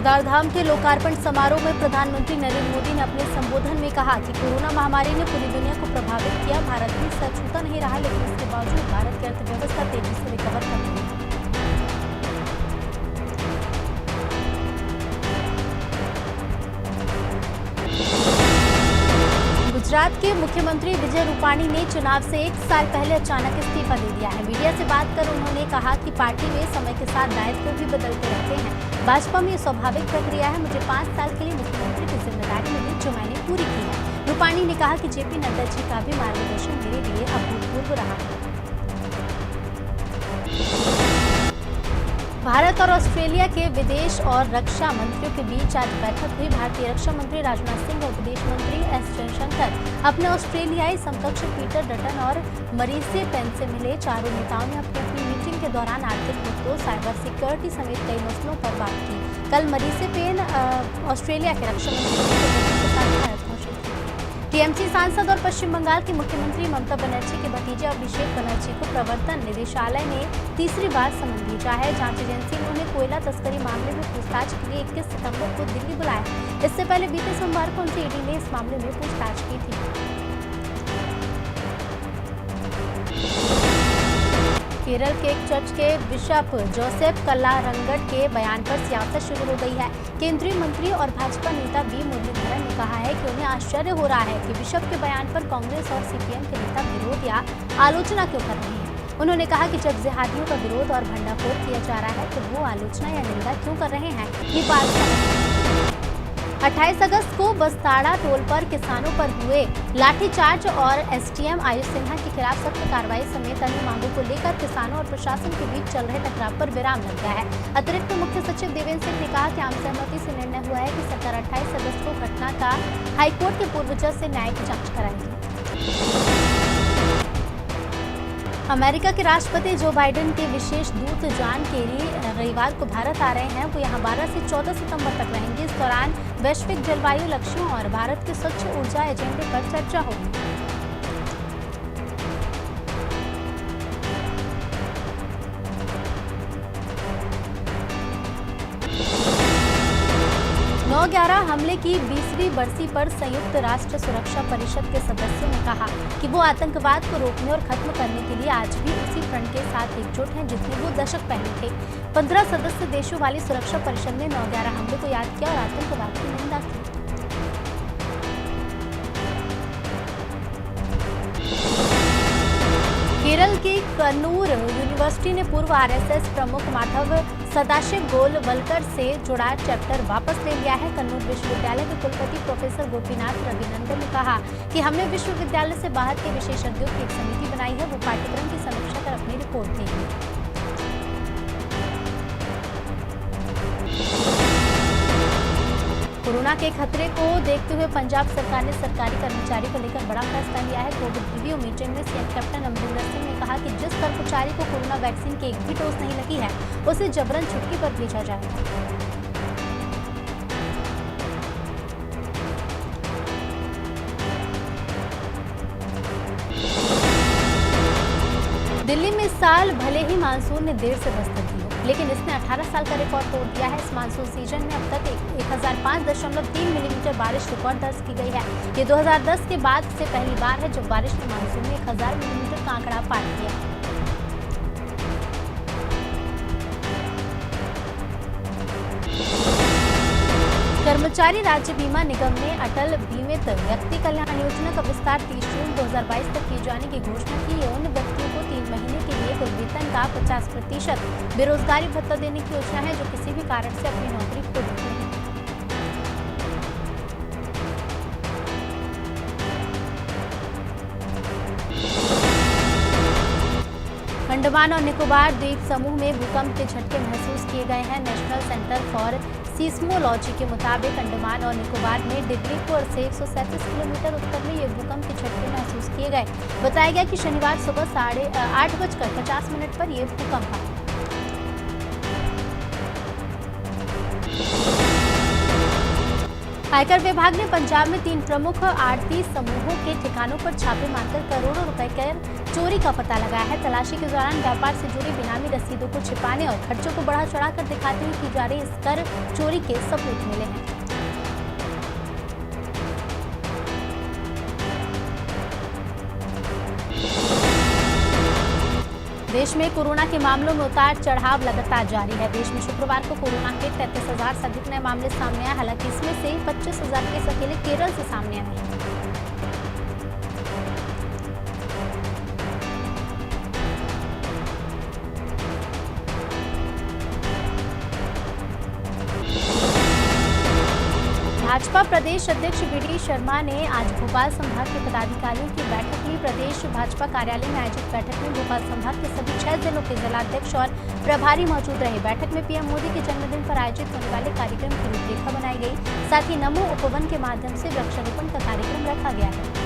सरदार धाम के लोकार्पण समारोह में प्रधानमंत्री नरेंद्र मोदी ने अपने संबोधन में कहा कि कोरोना महामारी ने पूरी दुनिया को प्रभावित किया। भारत भी सच छूता नहीं रहा, लेकिन इसके बावजूद भारत की अर्थव्यवस्था तेजी से रिकवर कर रही है। गुजरात के मुख्यमंत्री विजय रूपाणी ने चुनाव से 1 साल पहले अचानक इस्तीफा दे दिया है। मीडिया से बात कर उन्होंने कहा कि पार्टी में समय के साथ दायित्व भी बदलते रहते हैं। भाजपा में ये स्वाभाविक प्रक्रिया है। मुझे 5 साल के लिए मुख्यमंत्री की जिम्मेदारी मिली, जो मैंने पूरी की है। रूपाणी ने कहा कि जेपी नड्डा जी का भी मार्गदर्शन मेरे लिए अभूतपूर्व रहा है। भारत और ऑस्ट्रेलिया के विदेश और रक्षा मंत्रियों के बीच आज बैठक हुई। भारतीय रक्षा मंत्री राजनाथ सिंह और विदेश मंत्री एस जयशंकर अपने ऑस्ट्रेलियाई समकक्ष पीटर डटन और मरीसे पेन से मिले। चारों नेताओं ने अपनी मीटिंग के दौरान आर्थिक मुद्दों, साइबर सिक्योरिटी समेत कई मसलों पर बात की। कल मरीसे पेन ऑस्ट्रेलिया के रक्षा मंत्री के साथ भारत पहुंचे। टीएमसी सांसद और पश्चिम बंगाल की मुख्यमंत्री ममता बनर्जी के भतीजे अभिषेक बनर्जी को प्रवर्तन निदेशालय ने तीसरी बार समन भेजा है। जांच एजेंसी ने उन्हें कोयला तस्करी मामले में पूछताछ के लिए 21 सितंबर को दिल्ली बुलाया। इससे पहले बीते सोमवार को उनसे ईडी ने इस मामले में पूछताछ की थी। केरल के एक चर्च के बिशप जोसेफ कल्लारंगड के बयान पर सियासत शुरू हो गई है। केंद्रीय मंत्री और भाजपा नेता वी मुरलीधरन ने कहा है कि उन्हें आश्चर्य हो रहा है कि बिशप के बयान पर कांग्रेस और सीपीएम के नेता विरोध या आलोचना क्यों कर रहे हैं। उन्होंने कहा कि जब जिहादियों का विरोध और भंडाफोड़ किया जा रहा है तो वो आलोचना या निंदा क्यों कर रहे हैं, ये बात 28 अगस्त को बस्ताड़ा टोल पर किसानों पर हुए लाठीचार्ज और एसडीएम आयुष सिन्हा के खिलाफ सख्त कार्रवाई समेत अन्य मांगों को लेकर किसानों और प्रशासन के बीच चल रहे टकराव पर विराम लग गया है। अतिरिक्त मुख्य सचिव देवेंद्र सिंह ने कहा कि आम सहमति से निर्णय हुआ है कि सरकार 28 अगस्त को घटना का हाईकोर्ट के पूर्व जज से न्यायिक जांच कराएगी। अमेरिका के राष्ट्रपति जो बाइडेन के विशेष दूत जॉन केरी रविवार को भारत आ रहे हैं। वो यहां 12 से 14 सितंबर तक रहेंगे। इस दौरान वैश्विक जलवायु लक्ष्यों और भारत के स्वच्छ ऊर्जा एजेंडे पर चर्चा होगी। नौ 11 हमले की 20वीं बरसी पर संयुक्त राष्ट्र सुरक्षा परिषद के सदस्यों ने कहा कि वो आतंकवाद को रोकने और खत्म करने के लिए आज भी उसी फ्रंट के साथ एकजुट हैं जिसमें वो दशक पहले थे। 15 सदस्य देशों वाली सुरक्षा परिषद ने 9/11 हमले को याद किया और आतंकवाद की निंदा की। केरल की कन्नूर यूनिवर्सिटी ने पूर्व आरएसएस प्रमुख माधव सदाशिव गोलवलकर से जुड़ा चैप्टर वापस ले लिया है। कन्नूर विश्वविद्यालय के कुलपति प्रोफेसर गोपीनाथ रविनंदन ने कहा कि हमने विश्वविद्यालय से बाहर के विशेषज्ञों की एक समिति बनाई है। वो पाठ्यक्रम की समीक्षा कर अपनी रिपोर्ट देगी। कोरोना के खतरे को देखते हुए पंजाब सरकार ने सरकारी कर्मचारी को लेकर बड़ा फैसला लिया है। कोविड रिव्यू मीटिंग में सीएम कैप्टन अमरिंदर सिंह ने कहा कि जिस कर्मचारी को कोरोना वैक्सीन की एक भी डोज नहीं लगी है उसे जबरन छुट्टी पर भेजा जाएगा। दिल्ली में इस साल भले ही मानसून ने देर से दस्तक दी हो, लेकिन इसने 18 साल का रिकॉर्ड तोड़ दिया है। इस मानसून सीजन में अब तक 1005.3 मिलीमीटर बारिश रिकॉर्ड दर्ज की गई है। ये 2010 के बाद से पहली बार है जब बारिश ने मानसून में 1000 मिलीमीटर का आंकड़ा पार किया। कर्मचारी राज्य बीमा निगम ने अटल बीमित व्यक्ति कल्याण योजना का विस्तार 30 जून 2022 तक किए जाने की घोषणा की है। उन व्यक्तियों को 3 महीने के लिए कुल वेतन का 50% बेरोजगारी भत्ता देने की योजना है जो किसी भी कारण से अपनी नौकरी खो देते हैं। अंडमान और निकोबार द्वीप समूह में भूकंप के झटके महसूस किए गए हैं। नेशनल सेंटर फॉर सीस्मोलॉजी के मुताबिक अंडमान और निकोबार में डिग्रीपुर से 137 किलोमीटर उत्तर में ये भूकंप के झटके महसूस किए गए। बताया गया कि शनिवार सुबह 8:50 पर यह भूकंप आया। आयकर विभाग ने पंजाब में 3 प्रमुख आड़ती समूहों के ठिकानों पर छापे मारकर करोड़ों रुपए के चोरी का पता लगाया है। तलाशी के दौरान व्यापार से जुड़ी बेनामी रसीदों को छिपाने और खर्चों को बढ़ा चढ़ाकर दिखाते हुए की जा रही इस कर चोरी के सबूत मिले हैं। देश में कोरोना के मामलों में उतार चढ़ाव लगातार जारी है। देश में शुक्रवार को कोरोना के 33,000 से अधिक नए मामले सामने आए। हालांकि इसमें से 25,000 केस अकेले केरल से सामने आए हैं। भाजपा प्रदेश अध्यक्ष वी.डी. शर्मा ने आज भोपाल संभाग के पदाधिकारियों की बैठक ली। प्रदेश भाजपा कार्यालय में आयोजित बैठक में भोपाल संभाग के सभी 6 जिलों के जिलाध्यक्ष और प्रभारी मौजूद रहे। बैठक में पीएम मोदी के जन्मदिन पर आयोजित होने वाले कार्यक्रम की रूपरेखा बनाई गई। साथ ही नमो उपवन के माध्यम से वृक्षारोपण का कार्यक्रम रखा गया है।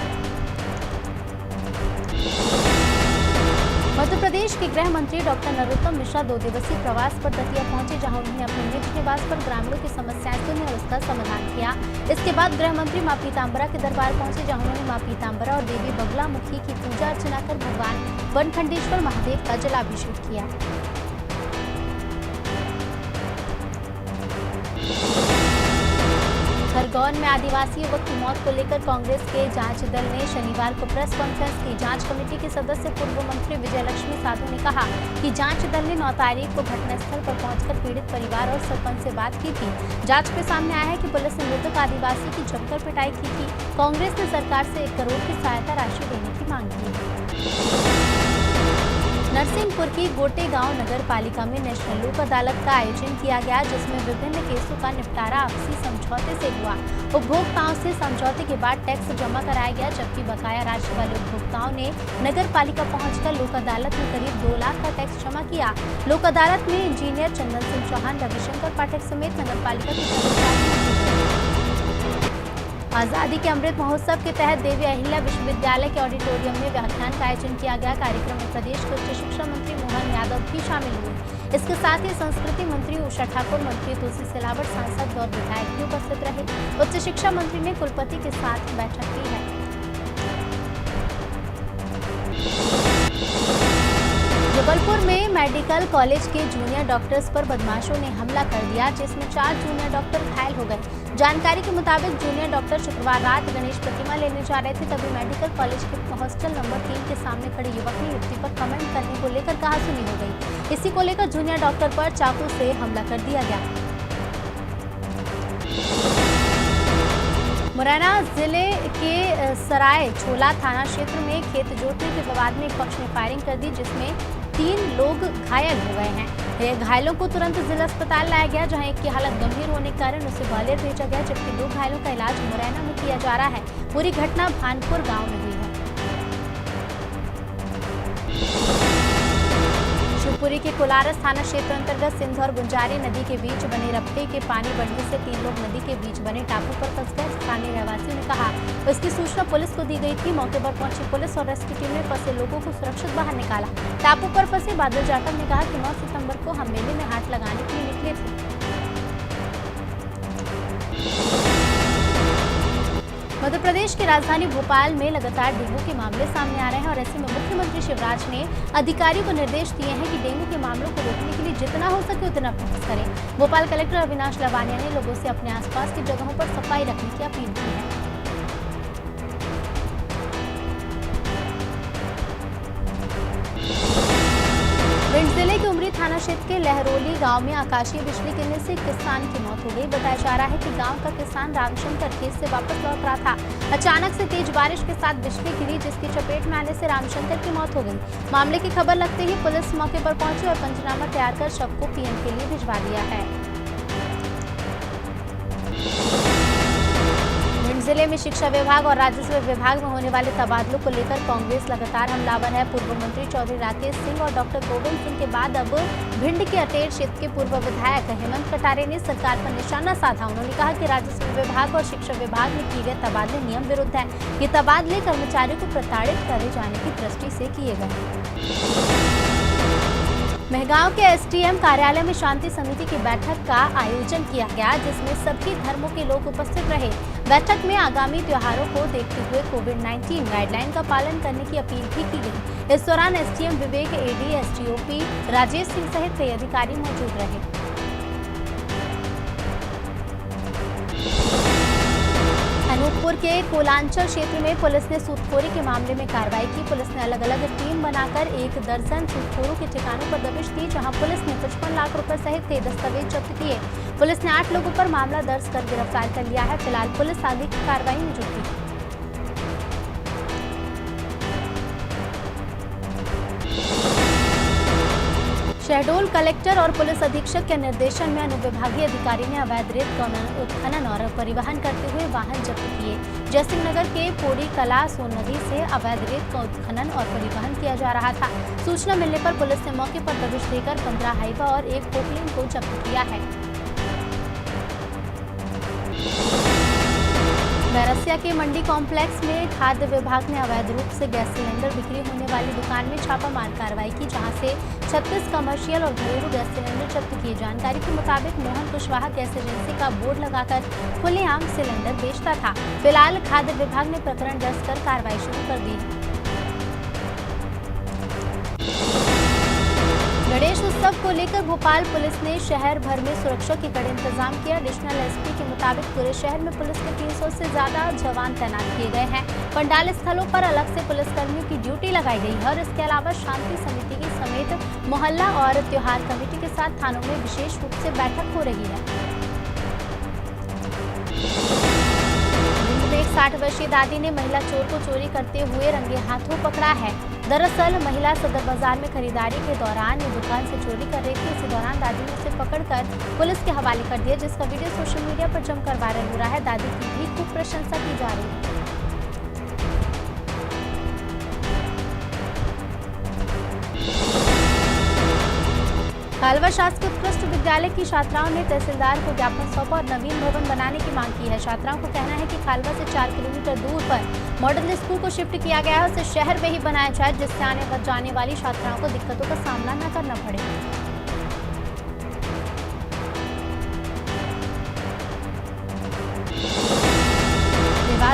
मध्य प्रदेश के गृह मंत्री डॉक्टर नरोत्तम मिश्रा 2 दिवसीय प्रवास पर दतिया पहुंचे, जहां उन्होंने अपने निज निवास पर ग्रामीणों की समस्याएं सुनी और उसका समाधान किया। इसके बाद गृह मंत्री मां पीताम्बरा के दरबार पहुंचे, जहां उन्होंने मां पीताम्बरा और देवी बगलामुखी की पूजा अर्चना कर भगवान वनखंडेश्वर महादेव का जलाभिषेक किया। खरगोन में आदिवासी युवक की मौत को लेकर कांग्रेस के जांच दल ने शनिवार को प्रेस कॉन्फ्रेंस की। जांच कमेटी के सदस्य पूर्व मंत्री विजयलक्ष्मी साधु ने कहा कि जांच दल ने 9 तारीख को घटनास्थल पर पहुंचकर पीड़ित परिवार और सरपंच से बात की थी। जांच में सामने आया है कि पुलिस ने मृतक आदिवासी की जमकर पिटाई की थी। कांग्रेस ने सरकार से 1 करोड़ की सहायता राशि देने की मांग की है। नरसिंहपुर की गोटे गांव नगर पालिका में नेशनल लोक अदालत का आयोजन किया गया, जिसमें विभिन्न केसों का निपटारा आपसी समझौते से हुआ। उपभोक्ताओं से समझौते के बाद टैक्स जमा कराया गया, जबकि बकाया राशि वाले उपभोक्ताओं ने नगर पालिका पहुंचकर लोक अदालत में करीब 2 लाख का टैक्स जमा किया। लोक अदालत में इंजीनियर चंदन सिंह चौहान, रविशंकर पाठक समेत नगर पालिका के कर्मचारी। आजादी के अमृत महोत्सव के तहत देवी अहिल्या विश्वविद्यालय के ऑडिटोरियम में व्याख्यान का आयोजन किया गया। कार्यक्रम में प्रदेश के उच्च शिक्षा मंत्री मोहन यादव भी शामिल हुए। इसके साथ ही संस्कृति मंत्री उषा ठाकुर, मंत्री तुलसी सिलावट, सांसद और विधायक भी उपस्थित रहे। उच्च शिक्षा मंत्री ने कुलपति के साथ बैठक की है। जबलपुर में मेडिकल कॉलेज के जूनियर डॉक्टर्स पर बदमाशों ने हमला कर दिया, जिसमें 4 जूनियर डॉक्टर घायल हो गए। जानकारी के मुताबिक जूनियर डॉक्टर शुक्रवार रात गणेश प्रतिमा लेने जा रहे थे, तभी मेडिकल कॉलेज के हॉस्टल नंबर 3 के सामने खड़े युवक ने युवती पर कमेंट करने को लेकर कहासुनी हो गई। इसी को लेकर जूनियर डॉक्टर पर चाकू से हमला कर दिया गया। मुरैना जिले के सराय छोला थाना क्षेत्र में खेत जोतने के विवाद में एक पक्ष ने फायरिंग कर दी, जिसमें 3 लोग घायल हो गए हैं। घायलों को तुरंत जिला अस्पताल लाया गया, जहां एक की हालत गंभीर होने के कारण उसे ग्वालियर भेजा गया, जबकि 2 घायलों का इलाज मुरैना में किया जा रहा है। पूरी घटना भानपुर गांव में हुई है। शिवपुरी के कोलारस थाना क्षेत्र अंतर्गत सिंध और गुंजारी नदी के बीच बने रपटे के पानी बढ़ने से 3 लोग नदी के बीच बने टापू पर फंस गए। स्थानीय रहवासियों ने कहा इसकी सूचना पुलिस को दी गई थी। मौके पर पहुंची पुलिस और रेस्क्यू टीम ने फंसे लोगों को सुरक्षित बाहर निकाला। टापू पर फंसे बादल जाटव ने कहा कि 9 सितंबर को हम मेले में हाथ लगाने के लिए निकले थे। मध्य प्रदेश की राजधानी भोपाल में लगातार डेंगू के मामले सामने आ रहे हैं और ऐसे में मुख्यमंत्री शिवराज ने अधिकारियों को निर्देश दिए हैं कि डेंगू के मामलों को रोकने के लिए जितना हो सके उतना प्रयास करें। भोपाल कलेक्टर अविनाश लवानिया ने लोगों से अपने आसपास की जगहों पर सफाई रखने की अपील की है। भिंड जिले के उमरी थाना क्षेत्र के लहरोली गांव में आकाशीय बिजली गिरने से किसान की मौत हो गई। बताया जा रहा है कि गांव का किसान रामशंकर खेत से वापस लौट रहा था। अचानक से तेज बारिश के साथ बिजली गिरी, जिसकी चपेट में आने से रामशंकर की मौत हो गई। मामले की खबर लगते ही पुलिस मौके पर पहुंची और पंचनामा तैयार कर शव को पीएम के लिए भिजवा दिया है। जिले में शिक्षा विभाग और राजस्व विभाग में होने वाले तबादलों को लेकर कांग्रेस लगातार हमलावर है। पूर्व मंत्री चौधरी राकेश सिंह और डॉक्टर गोविंद सिंह के बाद अब भिंड के अटेर क्षेत्र के पूर्व विधायक हेमंत कटारे ने सरकार पर निशाना साधा। उन्होंने कहा कि राजस्व विभाग और शिक्षा विभाग में किए गए तबादले नियम विरुद्ध है। ये तबादले कर्मचारियों को प्रताड़ित करे जाने की दृष्टि से किए गए। मेहगांव के एसडीएम कार्यालय में शांति समिति की बैठक का आयोजन किया गया, जिसमें सभी धर्मों के लोग उपस्थित रहे। बैठक में आगामी त्योहारों को देखते हुए कोविड-19 गाइडलाइन का पालन करने की अपील भी की गई। इस दौरान एसडीएम विवेक, एडी, एसडीओपी राजेश सिंह सहित कई अधिकारी मौजूद रहे। अनूपपुर के कोलांचल क्षेत्र में पुलिस ने सूदखोरी के मामले में कार्रवाई की। पुलिस ने अलग अलग टीम बनाकर 1 दर्जन सूदखोरों के ठिकानों पर दबिश दी, जहां पुलिस ने 55 लाख रुपए सहित कई दस्तावेज जब्त किए। पुलिस ने 8 लोगों पर मामला दर्ज कर गिरफ्तार कर लिया है। फिलहाल पुलिस आगे की कार्रवाई में जुटी है। शहडोल कलेक्टर और पुलिस अधीक्षक के निर्देशन में अनुविभागीय अधिकारी ने अवैध रेत उत्खनन और परिवहन करते हुए वाहन जब्त किए। जयसिंह नगर के पोड़ी कला सोन नदी से अवैध रेत का उत्खनन और परिवहन किया जा रहा था। सूचना मिलने पर पुलिस ने मौके पर दबिश देकर 15 हाइवा और 1 पोकलिन को जब्त किया है। बैरसिया के मंडी कॉम्प्लेक्स में खाद्य विभाग ने अवैध रूप से गैस सिलेंडर बिक्री होने वाली दुकान में छापामार कार्रवाई की, जहां से 36 कमर्शियल और घरेलू गैस सिलेंडर जब्त किए। जानकारी के मुताबिक मोहन कुशवाहा गैस एजेंसी का बोर्ड लगाकर खुलेआम सिलेंडर बेचता था। फिलहाल खाद्य विभाग ने प्रकरण दर्ज कर कार्रवाई शुरू कर दी है। गणेश उत्सव को लेकर भोपाल पुलिस ने शहर भर में सुरक्षा के कड़े इंतजाम किया। एडिशनल एसपी के मुताबिक पूरे शहर में पुलिस के 300 से ज्यादा जवान तैनात किए गए हैं। पंडाल स्थलों पर अलग से पुलिसकर्मियों की ड्यूटी लगाई गई है और इसके अलावा शांति समिति की समेत मोहल्ला और त्योहार कमेटी के साथ थानों में विशेष रूप से बैठक हो रही है। 60 वर्षीय दादी ने महिला चोर को चोरी करते हुए रंगे हाथों पकड़ा है। दरअसल महिला सदर बाजार में खरीदारी के दौरान दुकान से चोरी कर रही थी। इसी दौरान दादी ने उसे पकड़कर पुलिस के हवाले कर दिया, जिसका वीडियो सोशल मीडिया पर जमकर वायरल हो रहा है। दादी की भी खूब प्रशंसा की जा रही है। खालवा शासकीय उत्कृष्ट विद्यालय की छात्राओं ने तहसीलदार को ज्ञापन सौंपा और नवीन भवन बनाने की मांग की है। छात्राओं को कहना है कि खालवा से 4 किलोमीटर दूर पर मॉडल स्कूल को शिफ्ट किया गया है, उसे शहर में ही बनाया जाए, जिससे आने जाने वाली छात्राओं को दिक्कतों का सामना न करना पड़े।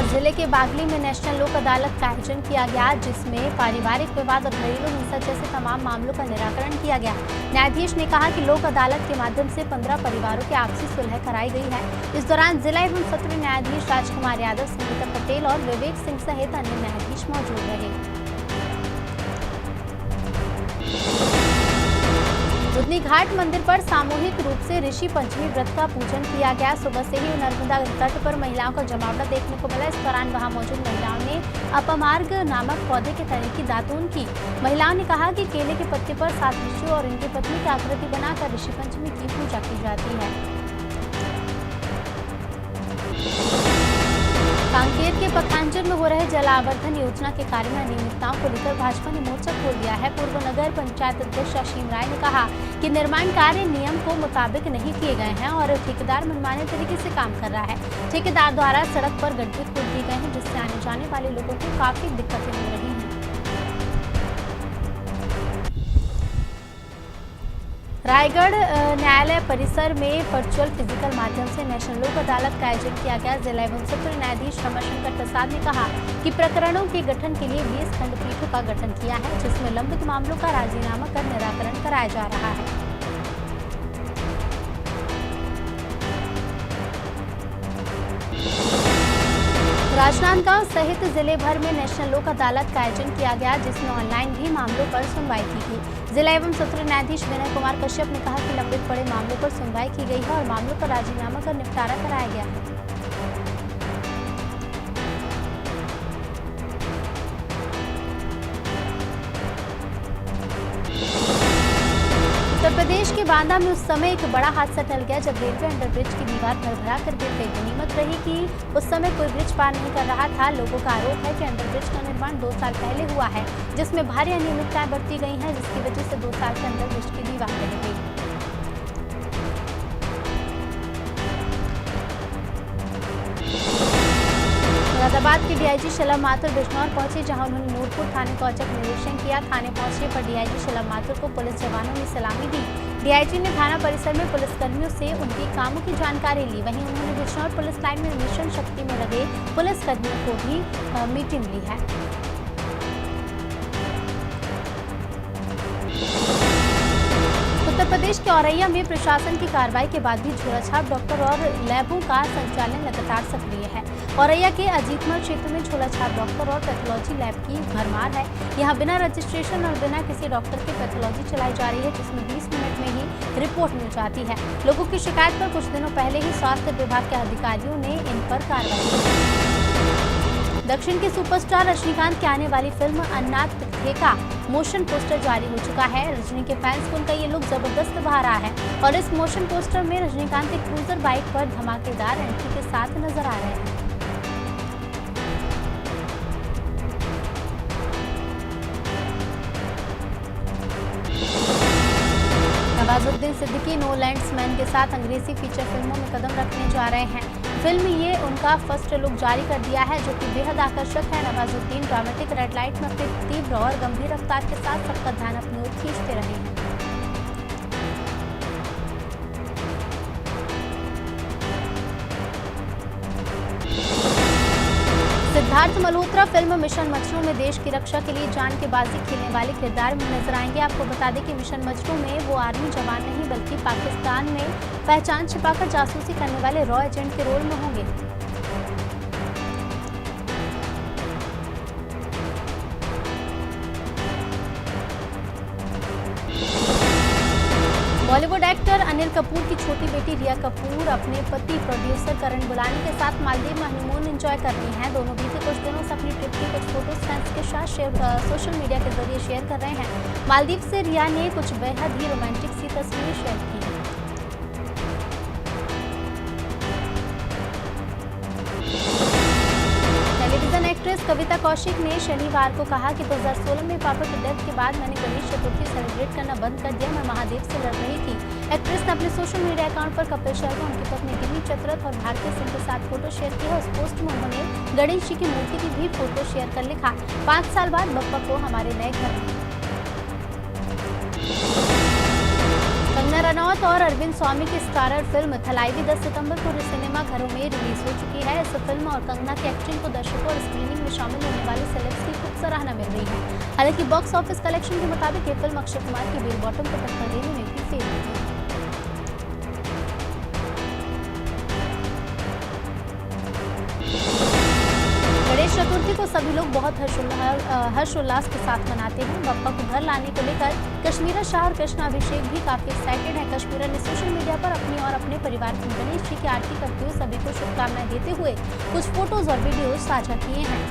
जिले के बागली में नेशनल लोक अदालत का आयोजन किया गया, जिसमें पारिवारिक विवाद और घरेलू हिंसा जैसे तमाम मामलों का निराकरण किया गया। न्यायाधीश ने कहा कि लोक अदालत के माध्यम से 15 परिवारों की आपसी सुलह कराई गई है। इस दौरान जिला एवं सत्र न्यायाधीश राजकुमार यादव, संगीता पटेल और विवेक सिंह सहित अन्य न्यायाधीश मौजूद रहे। दुधनी घाट मंदिर पर सामूहिक रूप से ऋषि पंचमी व्रत का पूजन किया गया। सुबह से ही नर्मदा तट पर महिलाओं का जमावड़ा देखने को मिला। इस दौरान वहां मौजूद महिलाओं ने अपमार्ग नामक पौधे के तने की दातून की। महिलाओं ने कहा कि केले के पत्ते पर 7 ऋषियों और इनकी पत्नी की आकृति बनाकर ऋषि पंचमी की पूजा की जाती है। कांकेर के पखांजर में हो रहे जल आवर्धन योजना के कार्य में अनियमितताओं को लेकर भाजपा ने मोर्चा खोल दिया है। पूर्व नगर पंचायत अध्यक्ष असीम राय ने कहा कि निर्माण कार्य नियम को मुताबिक नहीं किए गए हैं और ठेकेदार मनमाने तरीके से काम कर रहा है। ठेकेदार द्वारा सड़क पर गड्ढे खोद दिए गए हैं, जिससे आने जाने वाले लोगों को काफी दिक्कतें हो रही हैं। रायगढ़ न्यायालय परिसर में वर्चुअल फिजिकल माध्यम से नेशनल लोक अदालत का आयोजन किया गया। जिला एवं सत्र न्यायाधीश रमाशंकर प्रसाद ने कहा कि प्रकरणों के गठन के लिए 20 खंडपीठों का गठन किया है, जिसमें लंबित मामलों का राजीनामा कर निराकरण कराया जा रहा है। राजनांदगांव सहित जिले भर में नेशनल लोक अदालत का आयोजन किया गया, जिसमें ऑनलाइन भी मामलों पर सुनवाई की गई। जिला एवं सत्र न्यायाधीश विनय कुमार कश्यप ने कहा कि लंबित पड़े मामलों पर सुनवाई की गई है और मामलों का राजीनामा कर निपटारा कराया गया है। उत्तर प्रदेश के बांदा में उस समय एक बड़ा हादसा टल गया जब रेलवे अंडरब्रिज की दीवार भरभरा कर गिर गई। गनीमत रही कि उस समय कोई ब्रिज पार नहीं कर रहा था। लोगों का आरोप है कि अंडरब्रिज का निर्माण 2 साल पहले हुआ है, जिसमें भारी अनियमितताएं बरती गई हैं, जिसकी वजह से 2 साल के अंदर ब्रिज की दीवार गिर गई। फैजाबाद के डीआईजी शलभ माथुर बिजनौर पहुंचे, जहां उन्होंने नूरपुर थाने का औचक निरीक्षण किया। थाने पहुंचने पर डीआईजी शलभ माथुर को पुलिस जवानों ने सलामी दी। डीआईजी ने थाना परिसर में पुलिसकर्मियों से उनके कामों की जानकारी ली। वहीं उन्होंने बिजनौर पुलिस लाइन में मिशन शक्ति में लगे पुलिसकर्मियों को भी मीटिंग ली है। उत्तर प्रदेश के औरैया में प्रशासन की कार्रवाई के बाद भी झोलाछाप डॉक्टर और लैबों का संचालन लगातार सक्रिय है। औरैया के अजीतमल क्षेत्र में झोलाछाप डॉक्टर और पैथोलॉजी लैब की भरमार है। यहां बिना रजिस्ट्रेशन और बिना किसी डॉक्टर के पैथोलॉजी चलाई जा रही है, जिसमें 20 मिनट में ही रिपोर्ट मिल जाती है। लोगों की शिकायत पर कुछ दिनों पहले ही स्वास्थ्य विभाग के अधिकारियों ने इन पर कार्रवाई की। दक्षिण के सुपरस्टार रजनीकांत की आने वाली फिल्म अन्नाथ का मोशन पोस्टर जारी हो चुका है। रजनी के फैंस को उनका ये लुक जबरदस्त भा रहा है और इस मोशन पोस्टर में रजनीकांत एक क्रूजर बाइक पर धमाकेदार एंट्री के साथ नजर आ रहे हैं। Nawazuddin Siddiqui no land's man के साथ अंग्रेजी फीचर फिल्मों में कदम रखने जा रहे हैं। फिल्म ये उनका फर्स्ट लुक जारी कर दिया है, जो कि बेहद आकर्षक है। नवाजुद्दीन ड्रामेटिक रेड लाइट में अपनी तीव्र और गंभीर रफ्तार के साथ सबका ध्यान अपनी ओर खींचते रहे हैं। सिद्धार्थ मल्होत्रा फिल्म मिशन मजनू में देश की रक्षा के लिए जान की बाजी खेलने वाले किरदार में नजर आएंगे। आपको बता दें कि मिशन मजनू में वो आर्मी जवान नहीं बल्कि पाकिस्तान में पहचान छिपाकर जासूसी करने वाले रॉ एजेंट के रोल में होंगे। बॉलीवुड एक्टर अनिल कपूर की छोटी बेटी रिया कपूर अपने पति प्रोड्यूसर करण बुलानी के साथ मालदीव में हनीमून एंजॉय कर रही हैं। दोनों बीते कुछ दिनों से अपनी ट्रिप की कुछ फोटोज फैंस के साथ सोशल मीडिया के जरिए शेयर कर रहे हैं। मालदीव से रिया ने कुछ बेहद ही रोमांटिक सी तस्वीरें शेयर की हैं। टेलीविजन एक्ट्रेस कविता कौशिक ने शनिवार को कहा कि 2016 में पापा की डेथ के बाद मैंने गणेश चतुर्थी सेलिब्रेट करना बंद कर दिया। मैं महादेव से लड़ रही थी। एक्ट्रेस ने अपने सोशल मीडिया अकाउंट पर कपिल शर्मा, उनकी पत्नी गिन्नी चतरथ और भारती सिंह के साथ फोटो शेयर की है। उस पोस्ट में उन्होंने गणेश जी की मूर्ति की भी फोटो शेयर कर लिखा, 5 साल बाद बप्पा को हमारे नए घर में। कंगना रनौत और अरविंद स्वामी की स्टारर फिल्म थलाइवी 10 सितंबर को सिनेमा घरों में रिलीज हो चुकी है। इस फिल्म और कंगना की एक्टिंग को दर्शकों और स्क्रीनिंग में शामिल होने वाले सेलेब्स की खूब सराहना मिल रही है। हालांकि बॉक्स ऑफिस कलेक्शन के मुताबिक ये फिल्म अक्षय कुमार की बेल बॉटम को टक्कर देने में भी फेल हुई है। गणेश चतुर्थी को सभी लोग बहुत हर्षोल्लास के साथ मनाते हैं। बप्पा को घर लाने को लेकर कश्मीरा शाह और कृष्णा अभिषेक भी काफी एक्साइटेड है। कश्मीरा ने सोशल मीडिया पर अपनी और अपने परिवार की गणेश जी की आरती करते हुए सभी को शुभकामनाएं देते हुए कुछ फोटोज और वीडियोज साझा किए हैं।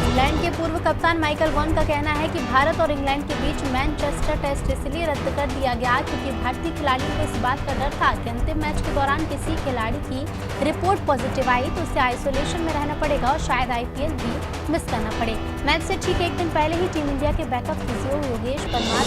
इंग्लैंड के पूर्व कप्तान माइकल वॉन का कहना है कि भारत और इंग्लैंड के बीच मैनचेस्टर टेस्ट इसलिए रद्द कर दिया गया क्योंकि भारतीय खिलाड़ियों को इस बात का डर था कि अंतिम मैच के दौरान किसी खिलाड़ी की रिपोर्ट पॉजिटिव आई तो उसे आइसोलेशन में रहना पड़ेगा और शायद आईपीएल भी मिस करना पड़े। मैच से ठीक एक दिन पहले ही टीम इंडिया के बैकअप फिजियो योगेश परमार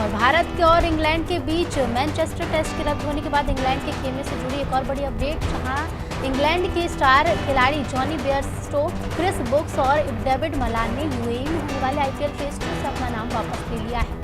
और भारत के और इंग्लैंड के बीच मैनचेस्टर टेस्ट के रद्द होने के बाद इंग्लैंड के खेमे से जुड़ी एक और बड़ी अपडेट, जहां इंग्लैंड के स्टार खिलाड़ी जॉनी बेयरस्टो, क्रिस वोक्स और डेविड मलान ने यूएई में होने वाले आईपीएल फेज 2 से अपना नाम वापस ले लिया है।